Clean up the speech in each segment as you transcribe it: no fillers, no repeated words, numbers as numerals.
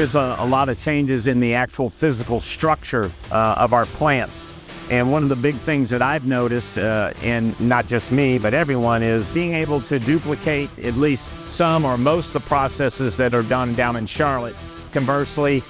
is a lot of changes in the actual physical structure of our plants. And one of the big things that I've noticed, and not just me, but everyone, is being able to duplicate at least some or most of the processes that are done down in Charlotte. Conversely,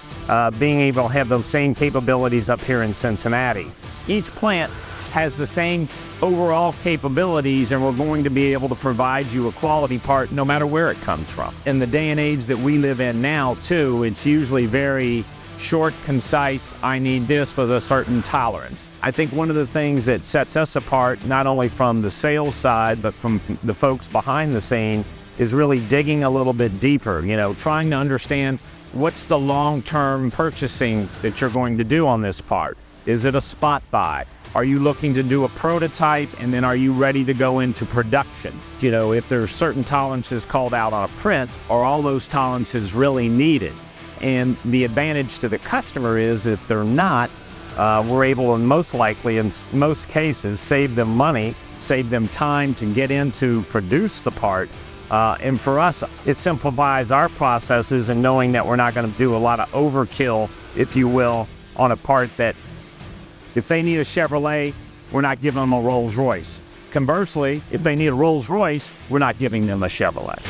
being able to have those same capabilities up here in Cincinnati. Each plant has the same overall capabilities, and we're going to be able to provide you a quality part no matter where it comes from. In the day and age that we live in now, too, it's usually very short, concise, I need this with a certain tolerance. I think one of the things that sets us apart, not only from the sales side, but from the folks behind the scene, is really digging a little bit deeper, trying to understand what's the long-term purchasing that you're going to do on this part. Is it a spot buy? Are you looking to do a prototype, and then are you ready to go into production? If there's certain tolerances called out on a print, are all those tolerances really needed? And the advantage to the customer is if they're not, we're able, and most likely in most cases, save them money, save them time to get in to produce the part. And for us, it simplifies our processes in knowing that we're not going to do a lot of overkill, if you will, on a part that if they need a Chevrolet, we're not giving them a Rolls Royce. Conversely, if they need a Rolls Royce, we're not giving them a Chevrolet.